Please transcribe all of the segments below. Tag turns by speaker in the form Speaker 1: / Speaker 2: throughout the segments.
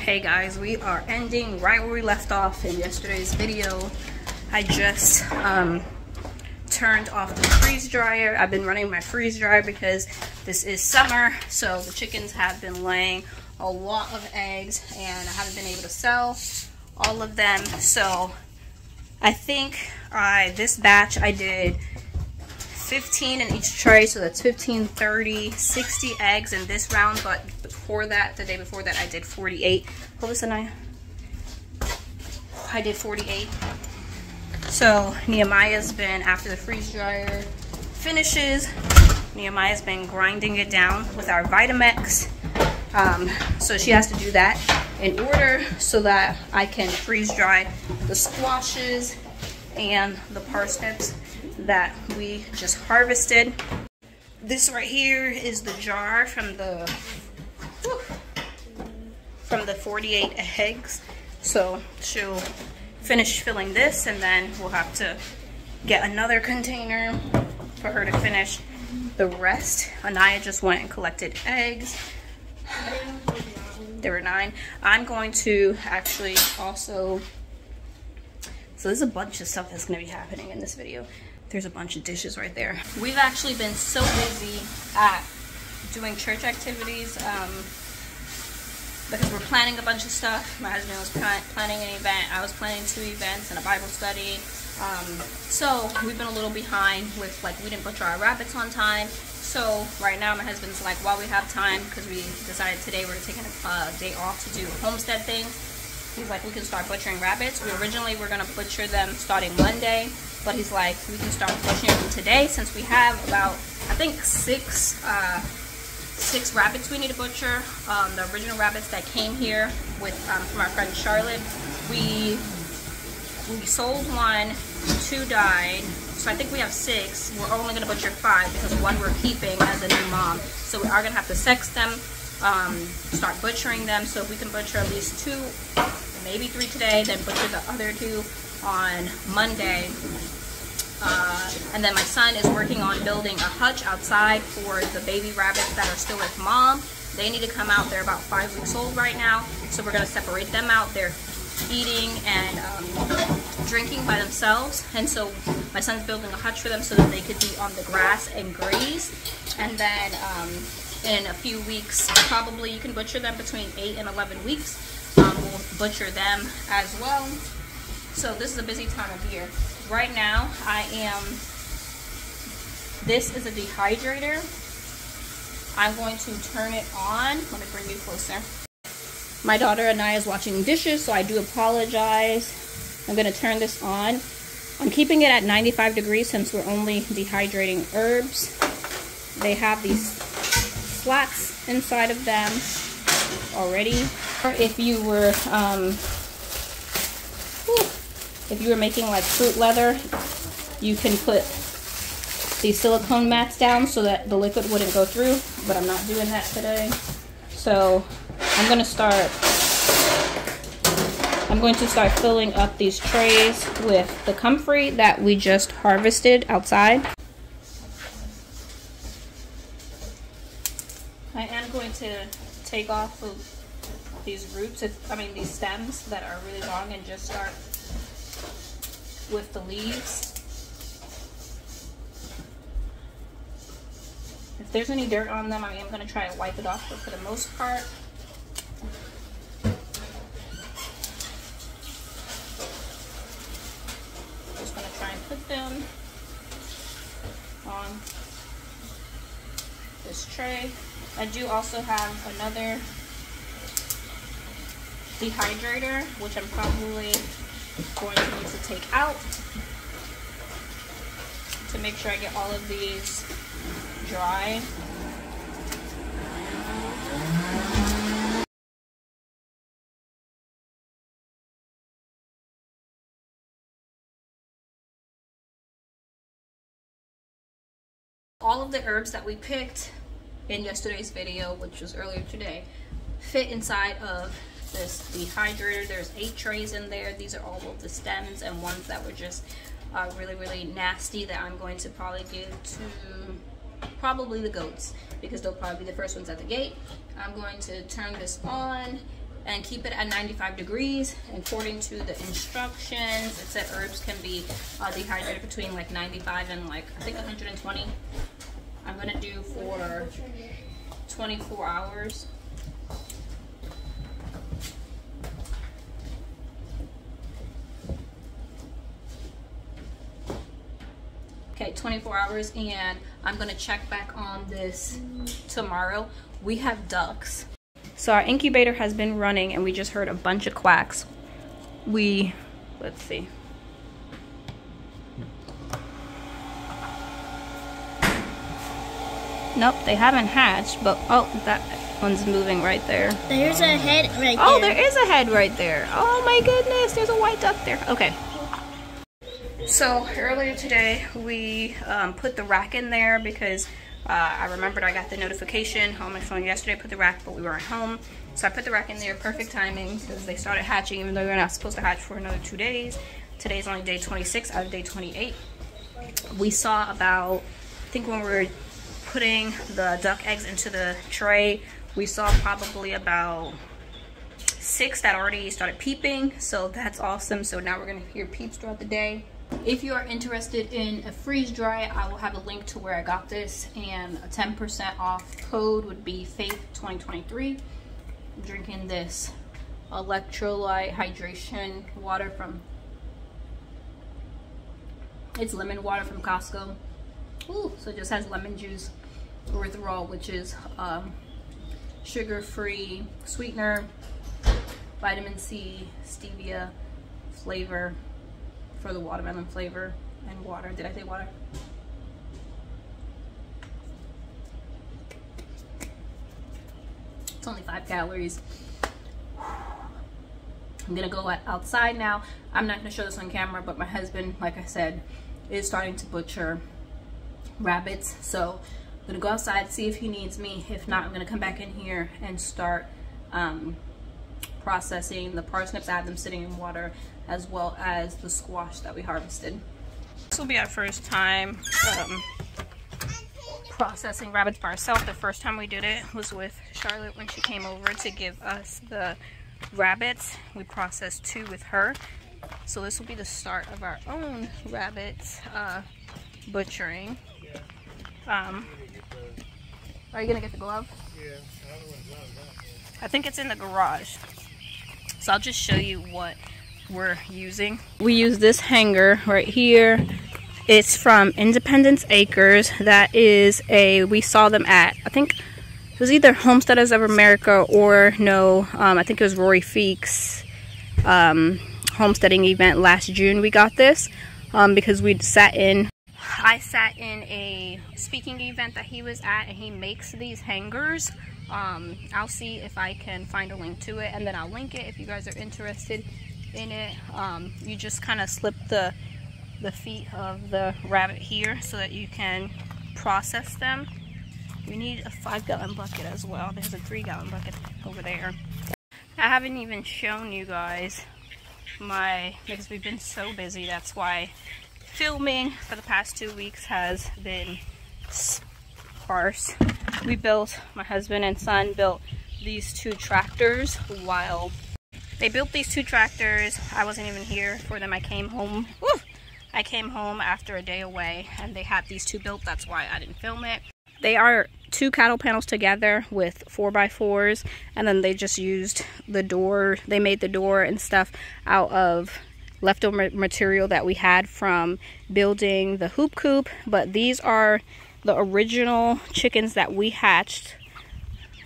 Speaker 1: Hey guys, we are ending right where we left off in yesterday's video. I just turned off the freeze dryer. I've been running my freeze dryer because this is summer, so the chickens have been laying a lot of eggs and I haven't been able to sell all of them. So I think this batch I did 15 in each tray, so that's 15, 30, 60 eggs in this round. But before that, the day before that, I did 48. Hold this, Anaya. I did 48. So Nehemiah's been, after the freeze dryer finishes, Nehemiah's been grinding it down with our Vitamix. So she has to do that in order so that I can freeze dry the squashes and the parsnips that we just harvested. This right here is the jar from the 48 eggs. So she'll finish filling this and then we'll have to get another container for her to finish the rest. Anaya just went and collected eggs. There were 9. I'm going to actually also, so there's a bunch of stuff that's going to be happening in this video. There's a bunch of dishes right there. We've actually been so busy at doing church activities because we're planning a bunch of stuff. My husband was planning an event. I was planning 2 events and a Bible study. So we've been a little behind with, like, we didn't butcher our rabbits on time. So right now my husband's like, while we have time, because we decided today we're taking a day off to do homestead things. He's like, we can start butchering rabbits. We originally were gonna butcher them starting Monday, but he's like, we can start butchering them today since we have about, I think, 6 rabbits we need to butcher. The original rabbits that came here with from our friend Charlotte, we sold 1, 2 died. So I think we have 6. We're only gonna butcher 5 because 1 we're keeping as a new mom. So we are gonna have to sex them, start butchering them. So if we can butcher at least 2, maybe 3 today, then butcher the other 2 on Monday. And then my son is working on building a hutch outside for the baby rabbits that are still with mom. They need to come out. They're about 5 weeks old right now. So we're gonna separate them out. They're eating and drinking by themselves. And so my son's building a hutch for them so that they could be on the grass and graze. And then in a few weeks, probably you can butcher them between 8 and 11 weeks. We'll butcher them as well. So this is a busy time of year. Right now, this is a dehydrator. I'm going to turn it on. Let me bring you closer. My daughter Anaya is washing dishes, so I do apologize. I'm gonna turn this on. I'm keeping it at 95 degrees since we're only dehydrating herbs. They have these slats inside of them already. If you were making like fruit leather, you can put these silicone mats down so that the liquid wouldn't go through, but I'm not doing that today. So I'm going to start filling up these trays with the comfrey that we just harvested outside. I am going to take off of these roots, these stems that are really long, and just start with the leaves. If there's any dirt on them, I am going to try to wipe it off, but for the most part, just going to try and put them on this tray. I do also have another dehydrator, which I'm probably going to need to take out to make sure I get all of these dry. All of the herbs that we picked in yesterday's video, which was earlier today, fit inside of this dehydrator. There's 8 trays in there. These are all of the stems and ones that were just really nasty that I'm going to probably give to probably the goats because they'll probably be the first ones at the gate. I'm going to turn this on and keep it at 95 degrees. According to the instructions, it said herbs can be dehydrated between like 95 and like I think 120. I'm gonna do for 24 hours. Okay, 24 hours, and I'm gonna check back on this tomorrow. We have ducks. So our incubator has been running and we just heard a bunch of quacks. Let's see. Nope, they haven't hatched, but oh, that one's moving right there.
Speaker 2: There's a head right there.
Speaker 1: Oh, there is a head right there. Oh my goodness, there's a white duck there. Okay. So earlier today, we put the rack in there because I remembered I got the notification on my phone yesterday, put the rack, but we weren't home. So I put the rack in there, perfect timing, because they started hatching, even though they're not supposed to hatch for another 2 days. Today's only day 26 out of day 28. We saw about, I think when we were putting the duck eggs into the tray, we saw probably about 6 that already started peeping. So that's awesome. So now we're gonna hear peeps throughout the day. If you are interested in a freeze dry, I will have a link to where I got this, and a 10% off code would be Faith2023. I'm drinking this electrolyte hydration water from, it's lemon water from Costco. Ooh, so it just has lemon juice, erythritol, which is sugar-free sweetener, vitamin C, stevia flavor for the watermelon flavor, and water. Did I say water? It's only 5 calories. I'm gonna go outside now. I'm not gonna show this on camera, but my husband, like I said, is starting to butcher rabbits. So I'm gonna go outside, see if he needs me. If not, I'm gonna come back in here and start processing the parsnips. I have them sitting in water, as well as the squash that we harvested. This will be our first time processing rabbits by ourselves. The first time we did it was with Charlotte when she came over to give us the rabbits. We processed 2 with her. So this will be the start of our own rabbits butchering. Are you gonna get the glove? Yeah. I think it's in the garage. So I'll just show you what we're using. We use this hanger right here. It's from Independence Acres. That is we saw them at, I think it was either Homesteaders of America or no, I think it was Rory Feek's homesteading event last June. We got this because I sat in a speaking event that he was at, and he makes these hangers. I'll see if I can find a link to it, and then I'll link it if you guys are interested in it. You just kind of slip the feet of the rabbit here so that you can process them. We need a 5-gallon bucket as well. There's a 3-gallon bucket over there. I haven't even shown you guys because we've been so busy. That's why filming for the past 2 weeks has been sparse. My husband and son built these 2 tractors while they built these 2 tractors. I wasn't even here for them. I came home. Woo! I came home after a day away, and they had these 2 built. That's why I didn't film it. They are 2 cattle panels together with 4x4s, and then they just used the door. They made the door and stuff out of leftover material that we had from building the hoop coop. But these are the original chickens that we hatched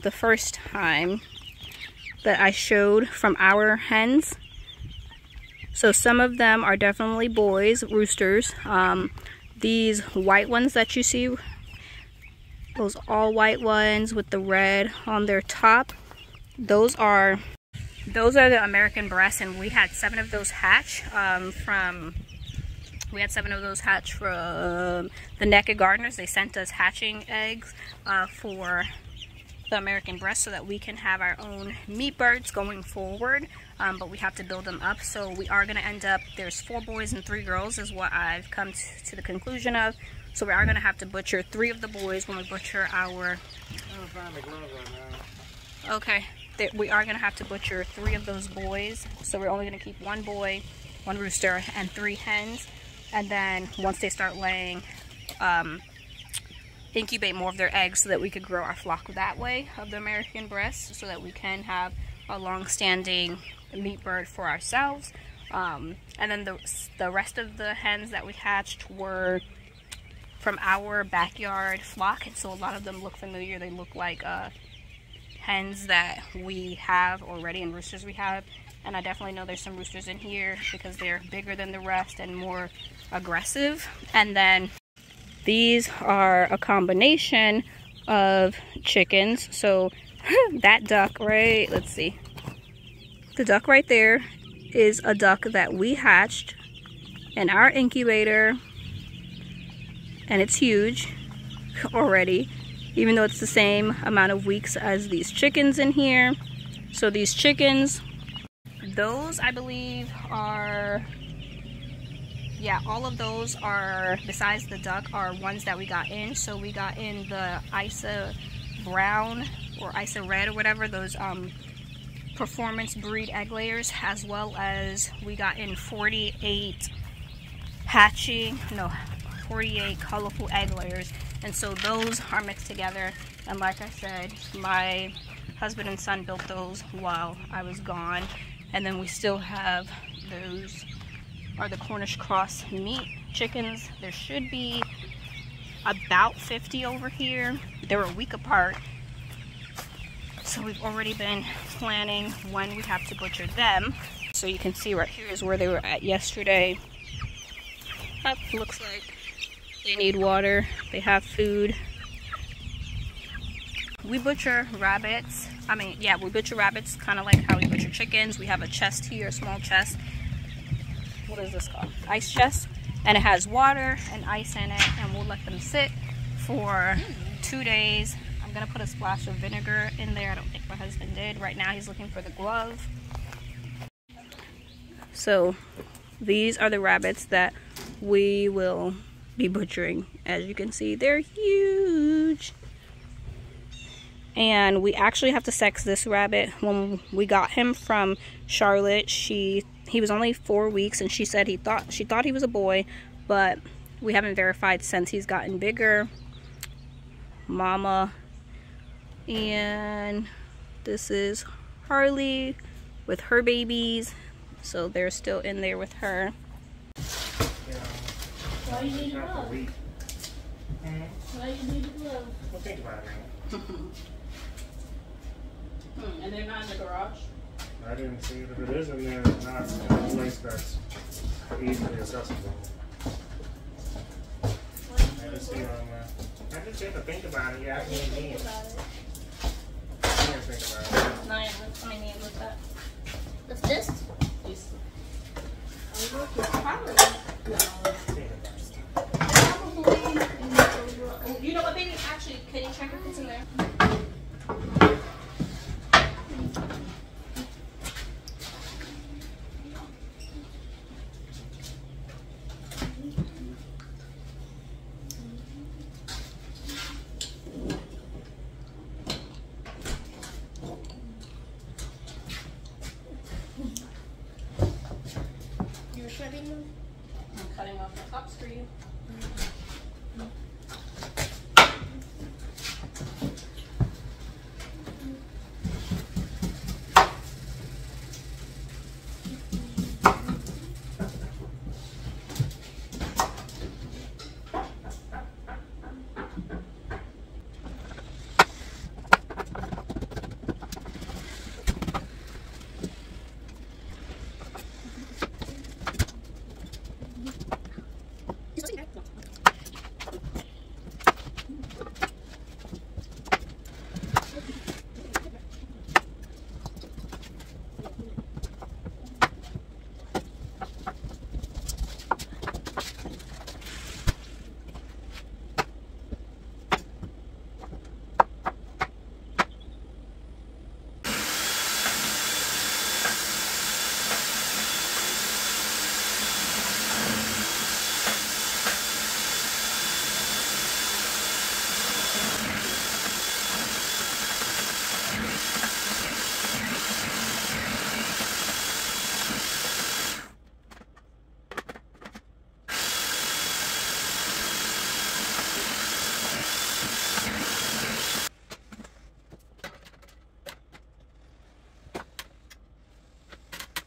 Speaker 1: the first time that I showed from our hens. So some of them are definitely boys, roosters. These white ones that you see, those all white ones with the red on their top, those are the American breasts, and we had 7 of those hatch from the Naked Gardeners. They sent us hatching eggs for the American breast so that we can have our own meat birds going forward, but we have to build them up. So we are going to end up, there's 4 boys and 3 girls is what I've come to the conclusion of. So we are going to have to butcher 3 of the boys when we butcher our...
Speaker 3: I'm trying to find the glove right now.
Speaker 1: Okay. we are going to have to butcher 3 of those boys. So we're only going to keep 1 boy, 1 rooster, and 3 hens. And then once they start laying, incubate more of their eggs so that we could grow our flock that way of the American breast, so that we can have a long-standing meat bird for ourselves. And then the rest of the hens that we hatched were from our backyard flock, and so a lot of them look familiar. They look like hens that we have already and roosters we have. And I definitely know there's some roosters in here because they're bigger than the rest and more aggressive. And then these are a combination of chickens. So that duck, right? Let's see. The duck right there is a duck that we hatched in our incubator. And it's huge already, even though it's the same amount of weeks as these chickens in here. So these chickens, those I believe are, yeah, all of those are, besides the duck, are ones that we got in. So we got in the Isa Brown or Isa Red or whatever, those performance breed egg layers, as well as we got in 48 colorful egg layers. And so those are mixed together, and like I said, my husband and son built those while I was gone. And then we still have, those are the Cornish cross meat chickens. There should be about 50 over here. They're a week apart, so we've already been planning when we have to butcher them. So you can see right here is where they were at yesterday. That looks like they need water, they have food. We butcher rabbits. We butcher rabbits kind of like how we butcher chickens. We have a chest here, a small chest. What is this called? Ice chest. And it has water and ice in it, and we'll let them sit for 2 days. I'm gonna put a splash of vinegar in there. I don't think my husband did. Right now he's looking for the glove. So these are the rabbits that we will be butchering. As you can see, they're huge. And we actually have to sex this rabbit. When we got him from Charlotte, he was only 4 weeks, and she said she thought he was a boy, but we haven't verified since he's gotten bigger. Mama, and this is Harley with her babies, so they're still in there with her.
Speaker 2: Why do you need a glove? Why do you need a glove?
Speaker 3: Well, think about it.
Speaker 1: And they're not in the garage?
Speaker 3: I didn't see it. If it is in there, it's not in a place that's easily accessible. I just see it on there. I just have to think about it. Yeah, I can't think about it. I can't think about it.
Speaker 1: Nine, what's my name with that?
Speaker 2: What's this?
Speaker 1: Yes. You know what, baby? Actually, can you check if it's in there?
Speaker 2: You're shredding them?
Speaker 1: I'm cutting off the tops for you.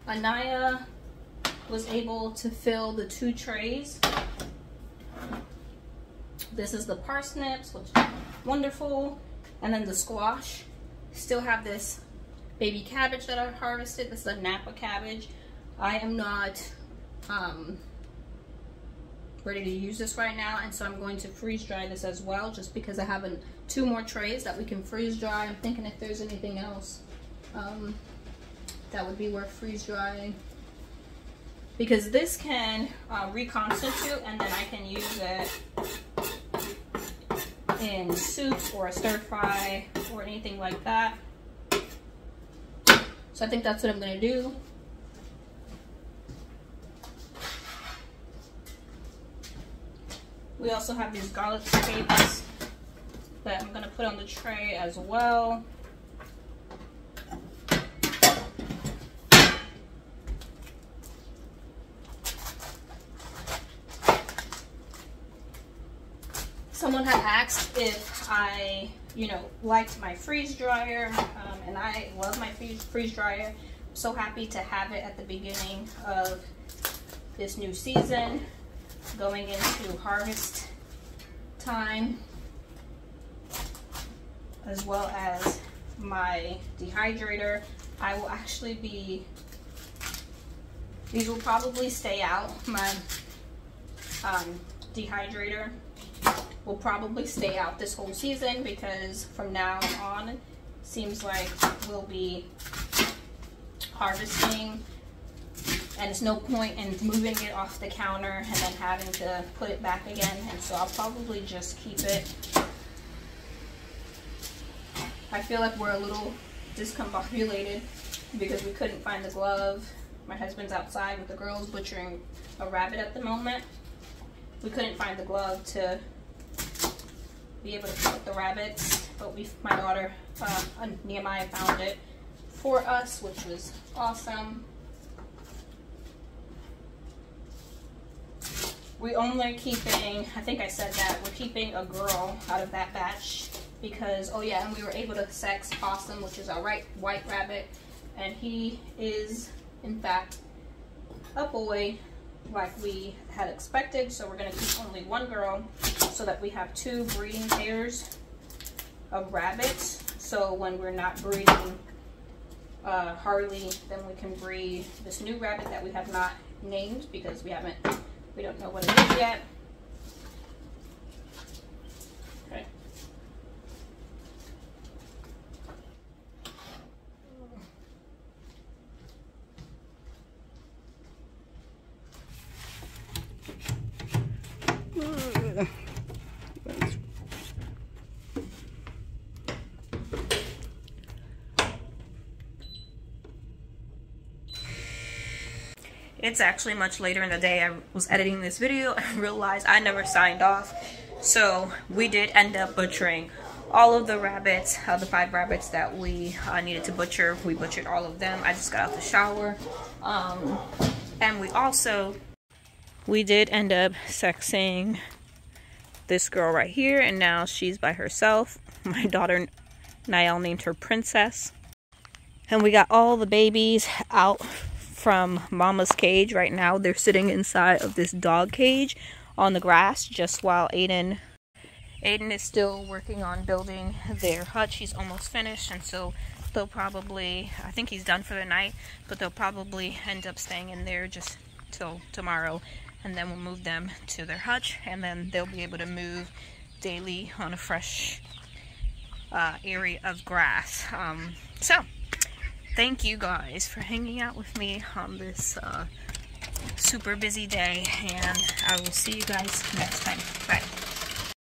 Speaker 1: Anaya was able to fill the 2 trays. This is the parsnips, which is wonderful. And then the squash. Still have this baby cabbage that I harvested. This is a Napa cabbage. I am not ready to use this right now, and so I'm going to freeze dry this as well, just because I have 2 more trays that we can freeze dry. I'm thinking if there's anything else that would be worth freeze drying, because this can reconstitute, and then I can use it in soup or a stir fry or anything like that. So I think that's what I'm going to do. We also have these garlic scapes that I'm going to put on the tray as well. Someone had asked if I, liked my freeze dryer, and I love my freeze dryer. I'm so happy to have it at the beginning of this new season, going into harvest time, as well as my dehydrator. I will actually be, these will probably stay out. My dehydrator will probably stay out this whole season, because from now on, it seems like we'll be harvesting, and it's no point in moving it off the counter and then having to put it back again. And so I'll probably just keep it. I feel like we're a little discombobulated because we couldn't find the glove. My husband's outside with the girls butchering a rabbit at the moment. We couldn't find the glove to be able to cut the rabbits, but my daughter Nehemiah found it for us, which was awesome. We only keeping, I think I said that, we're keeping a girl out of that batch because, oh yeah, and we were able to sex Possum, which is our white rabbit, and he is, in fact, a boy like we had expected. So we're going to keep only 1 girl so that we have 2 breeding pairs of rabbits. So when we're not breeding Harley, then we can breed this new rabbit that we have not named because we don't know what it is yet. Okay. It's actually much later in the day. I was editing this video and realized I never signed off. So we did end up butchering all of the rabbits, the 5 rabbits that we needed to butcher. We butchered all of them. I just got out the shower. And we did end up sexing this girl right here, and now she's by herself. My daughter Niall named her Princess. And we got all the babies out from Mama's cage. Right now they're sitting inside of this dog cage on the grass, just while Aiden is still working on building their hutch. He's almost finished, and so they'll probably, I think he's done for the night, but they'll probably end up staying in there just till tomorrow, and then we'll move them to their hutch, and then they'll be able to move daily on a fresh area of grass. So thank you guys for hanging out with me on this super busy day, and I will see you guys next time. Bye.